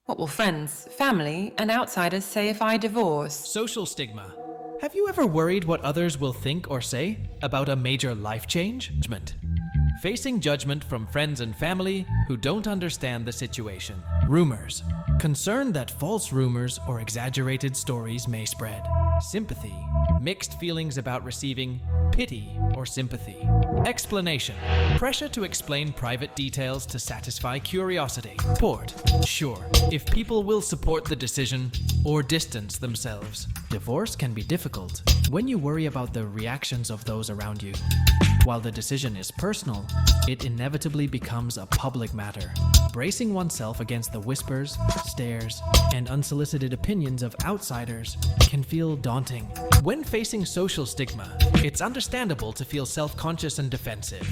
What will friends, family, and outsiders say if I divorce? Social stigma. Have you ever worried what others will think or say about a major life change? Judgment. Facing judgment from friends and family who don't understand the situation. Rumors. Concern that false rumors or exaggerated stories may spread. Sympathy. Mixed feelings about receiving pity or sympathy. Explanation. Pressure to explain private details to satisfy curiosity. Support. Sure, if people will support the decision or distance themselves. Divorce can be difficult when you worry about the reactions of those around you. While the decision is personal, it inevitably becomes a public matter. Bracing oneself against the whispers, stares, and unsolicited opinions of outsiders can feel daunting. When facing social stigma, it's understandable to feel self-conscious and defensive.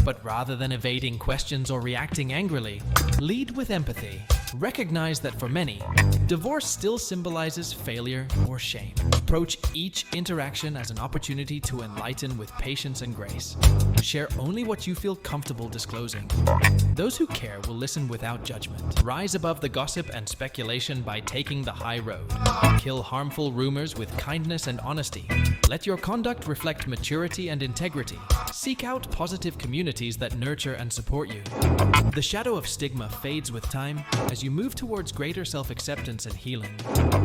But rather than evading questions or reacting angrily, lead with empathy. Recognize that for many, divorce still symbolizes failure or shame. Approach each interaction as an opportunity to enlighten with patience and grace. Share only what you feel comfortable disclosing. Those who care will listen without judgment. Rise above the gossip and speculation by taking the high road. Kill harmful rumors with kindness and honesty. Let your conduct reflect maturity and integrity. Seek out positive communities that nurture and support you. The shadow of stigma fades with time as you move towards greater self-acceptance and healing.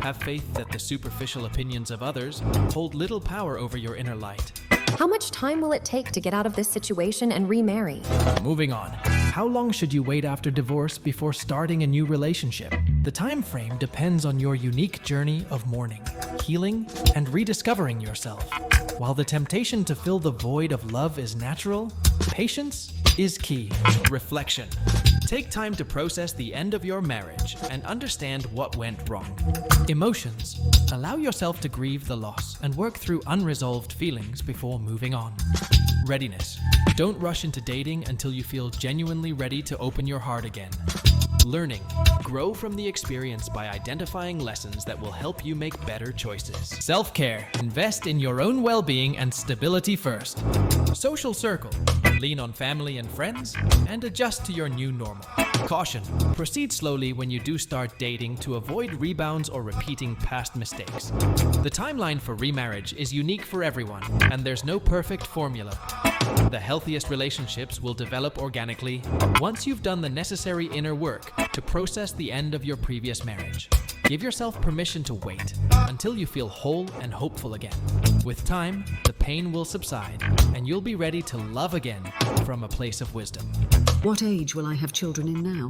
Have faith that the superficial opinions of others hold little power over your inner light. How much time will it take to get out of this situation and remarry? Moving on. How long should you wait after divorce before starting a new relationship? The time frame depends on your unique journey of mourning, healing, and rediscovering yourself. While the temptation to fill the void of love is natural, patience is key. Reflection. Take time to process the end of your marriage and understand what went wrong. Emotions. Allow yourself to grieve the loss and work through unresolved feelings before moving on. Readiness. Don't rush into dating until you feel genuinely ready to open your heart again. Learning. Grow from the experience by identifying lessons that will help you make better choices. Self-care. Invest in your own well-being and stability first. Social circle. Lean on family and friends and adjust to your new normal. Caution. Proceed slowly when you do start dating to avoid rebounds or repeating past mistakes. The timeline for remarriage is unique for everyone, and there's no perfect formula. The healthiest relationships will develop organically once you've done the necessary inner work to process the end of your previous marriage. Give yourself permission to wait until you feel whole and hopeful again. With time, the pain will subside, and you'll be ready to love again from a place of wisdom. What age will I have children in now?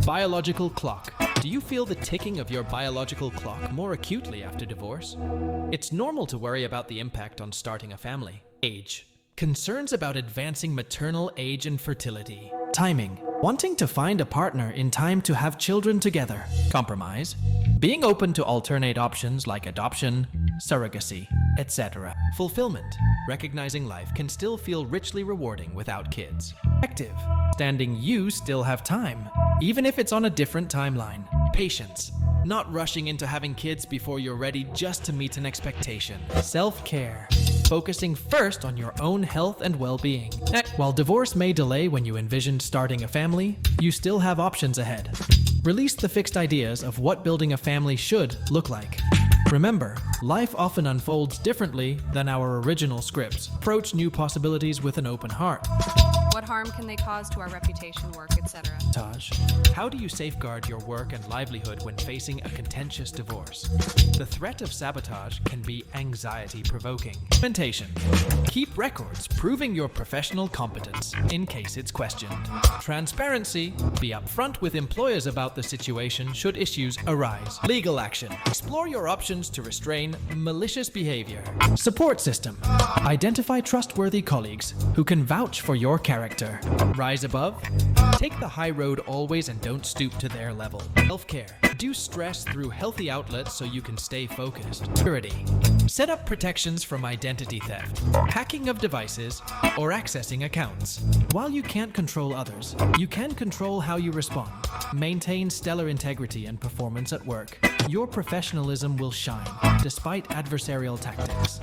Biological clock. Do you feel the ticking of your biological clock more acutely after divorce? It's normal to worry about the impact on starting a family. Age. Concerns about advancing maternal age and fertility. Timing. Wanting to find a partner in time to have children together. Compromise. Being open to alternate options like adoption, surrogacy, etc. Fulfillment. Recognizing life can still feel richly rewarding without kids. Active. Understanding you still have time, even if it's on a different timeline. Patience. Not rushing into having kids before you're ready just to meet an expectation. Self-care. Focusing first on your own health and well-being. While divorce may delay when you envisioned starting a family, you still have options ahead. Release the fixed ideas of what building a family should look like. Remember, life often unfolds differently than our original scripts. Approach new possibilities with an open heart. What harm can they cause to our reputation, work, etc.? Taj, how do you safeguard your work and livelihood when facing a contentious divorce? The threat of sabotage can be anxiety-provoking. Documentation. Keep records proving your professional competence in case it's questioned. Transparency. Be upfront with employers about the situation should issues arise. Legal action. Explore your options to restrain malicious behavior. Support system. Identify trustworthy colleagues who can vouch for your character. Rise above. Take the high road always and don't stoop to their level. Self-care. Reduce stress through healthy outlets so you can stay focused. Security. Set up protections from identity theft, hacking of devices, or accessing accounts. While you can't control others, you can control how you respond. Maintain stellar integrity and performance at work. Your professionalism will shine despite adversarial tactics.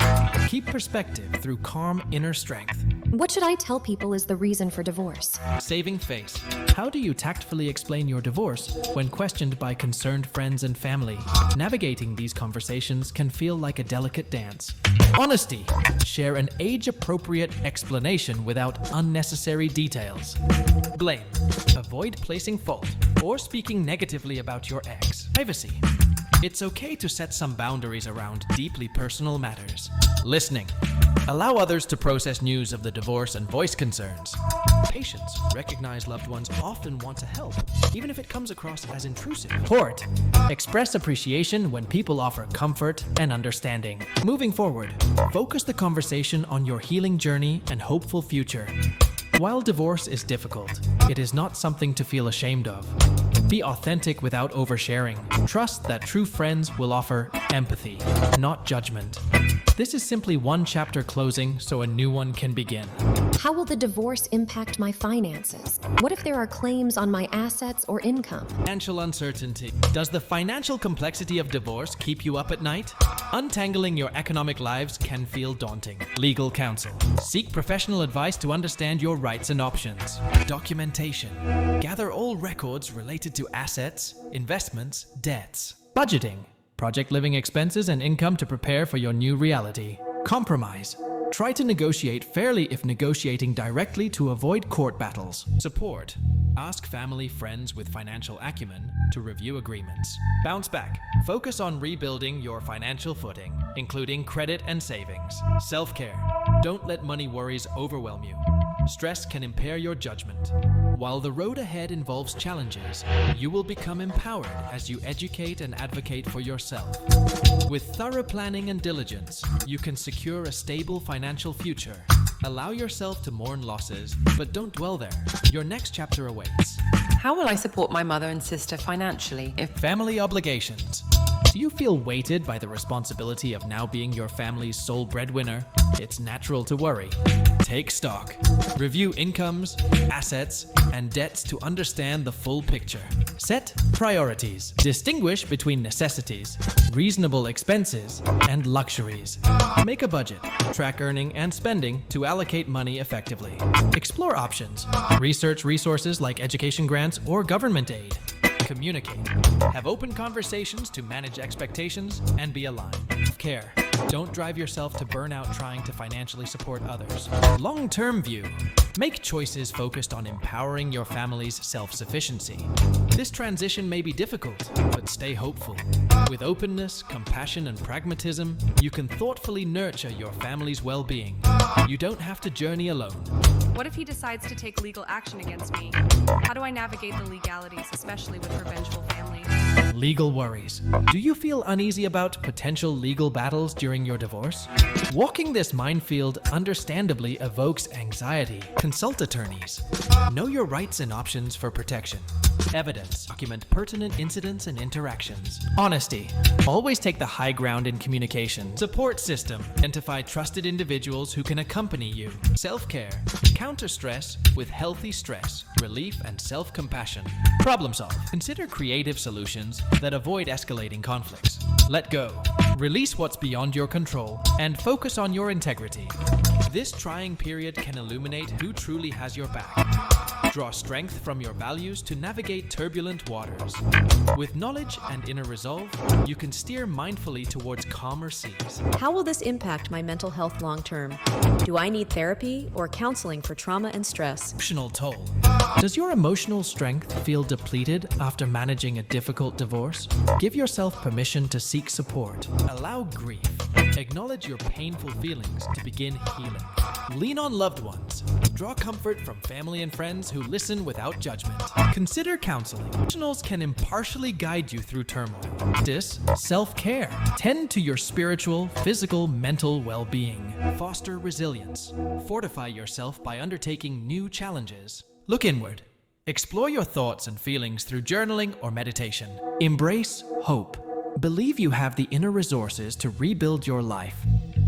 Keep perspective through calm inner strength. What should I tell people is the reason for divorce? Saving face. How do you tactfully explain your divorce when questioned by concerned friends and family? Navigating these conversations can feel like a delicate dance. Honesty. Share an age-appropriate explanation without unnecessary details. Blame. Avoid placing fault or speaking negatively about your ex. Privacy. It's okay to set some boundaries around deeply personal matters. Listening. Allow others to process news of the divorce and voice concerns. Patience. Recognize loved ones often want to help, even if it comes across as intrusive. Support. Express appreciation when people offer comfort and understanding. Moving forward, focus the conversation on your healing journey and hopeful future. While divorce is difficult, it is not something to feel ashamed of. Be authentic without oversharing. Trust that true friends will offer empathy, not judgment. This is simply one chapter closing so a new one can begin. How will the divorce impact my finances? What if there are claims on my assets or income? Financial uncertainty. Does the financial complexity of divorce keep you up at night? Untangling your economic lives can feel daunting. Legal counsel. Seek professional advice to understand your rights and options. Documentation. Gather all records related to assets, investments, debts. Budgeting. Project living expenses and income to prepare for your new reality. Compromise. Try to negotiate fairly if negotiating directly to avoid court battles. Support. Ask family, friends with financial acumen to review agreements. Bounce back. Focus on rebuilding your financial footing, including credit and savings. Self-care. Don't let money worries overwhelm you. Stress can impair your judgment. While the road ahead involves challenges, you will become empowered as you educate and advocate for yourself. With thorough planning and diligence, you can secure a stable financial future. Allow yourself to mourn losses, but don't dwell there. Your next chapter awaits. How will I support my mother and sister financially if Family obligations. Do you feel weighted by the responsibility of now being your family's sole breadwinner? It's natural to worry. Take stock. Review incomes, assets, and debts to understand the full picture. Set priorities. Distinguish between necessities, reasonable expenses, and luxuries. Make a budget. Track earning and spending to allocate money effectively. Explore options. Research resources like education grants or government aid. Communicate. Have open conversations to manage expectations and be aligned. Care. Don't drive yourself to burnout trying to financially support others. Long-term view. Make choices focused on empowering your family's self-sufficiency. This transition may be difficult, but stay hopeful. With openness, compassion, and pragmatism, you can thoughtfully nurture your family's well-being. You don't have to journey alone. What if he decides to take legal action against me? How do I navigate the legalities, especially with her vengeful family? Legal worries. Do you feel uneasy about potential legal battles during your divorce? Walking this minefield understandably evokes anxiety. Consult attorneys. Know your rights and options for protection. Evidence. Document pertinent incidents and interactions. Honesty. Always take the high ground in communication. Support system. Identify trusted individuals who can accompany you. Self-care. Counter stress with healthy stress, relief, and self-compassion. Problem solve. Consider creative solutions that avoid escalating conflicts. Let go. Release what's beyond your control and focus on your integrity. This trying period can illuminate who truly has your back. Draw strength from your values to navigate turbulent waters. With knowledge and inner resolve, you can steer mindfully towards calmer seas. How will this impact my mental health long term? Do I need therapy or counseling for trauma and stress? Emotional toll. Does your emotional strength feel depleted after managing a difficult divorce? Give yourself permission to seek support. Allow grief. Acknowledge your painful feelings to begin healing. Lean on loved ones. Draw comfort from family and friends who listen without judgment. Consider counseling. Professionals can impartially guide you through turmoil. Practice self-care. Tend to your spiritual, physical, mental well-being. Foster resilience. Fortify yourself by undertaking new challenges. Look inward. Explore your thoughts and feelings through journaling or meditation. Embrace hope. Believe you have the inner resources to rebuild your life.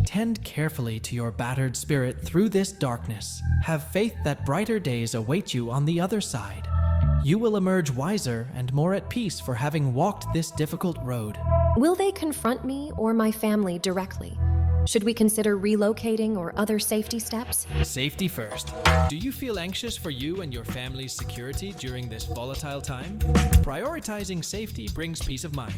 Tend carefully to your battered spirit through this darkness. Have faith that brighter days await you on the other side. You will emerge wiser and more at peace for having walked this difficult road. Will they confront me or my family directly? Should we consider relocating or other safety steps? Safety first. Do you feel anxious for you and your family's security during this volatile time? Prioritizing safety brings peace of mind.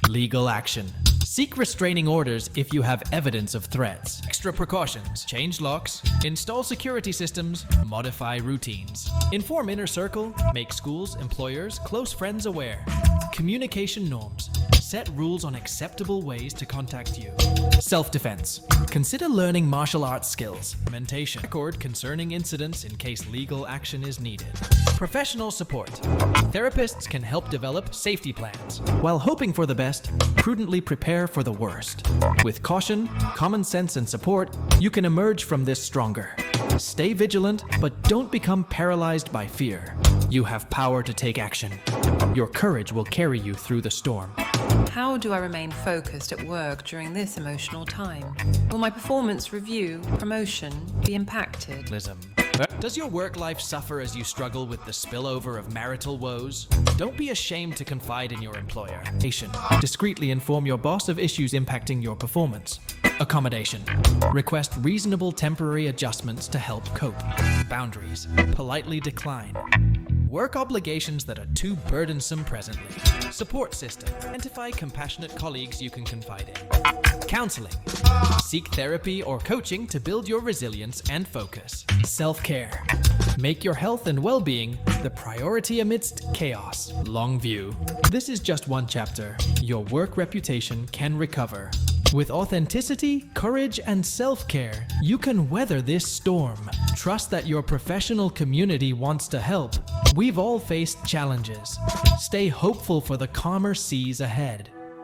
Legal action. Seek restraining orders if you have evidence of threats. Extra precautions. Change locks. Install security systems. Modify routines. Inform inner circle. Make schools, employers, close friends aware. Communication norms. Set rules on acceptable ways to contact you. Self-defense. Consider learning martial arts skills. Mentation. Record concerning incidents in case legal action is needed. Professional support. Therapists can help develop safety plans. While hoping for the best, prudently prepare for the worst. With caution, common sense, and support, you can emerge from this stronger. Stay vigilant, but don't become paralyzed by fear. You have power to take action. Your courage will carry you through the storm. How do I remain focused at work during this emotional time? Will my performance review, promotion be impacted? Does your work life suffer as you struggle with the spillover of marital woes? Don't be ashamed to confide in your employer. Discreetly inform your boss of issues impacting your performance. Accommodation. Request reasonable temporary adjustments to help cope. Boundaries. Politely decline. Work obligations that are too burdensome presently. Support system. Identify compassionate colleagues you can confide in. Counseling. Seek therapy or coaching to build your resilience and focus. Self-care. Make your health and well-being the priority amidst chaos. Long view. This is just one chapter. Your work reputation can recover. With authenticity, courage, and self-care, you can weather this storm. Trust that your professional community wants to help. We've all faced challenges. Stay hopeful for the calmer seas ahead.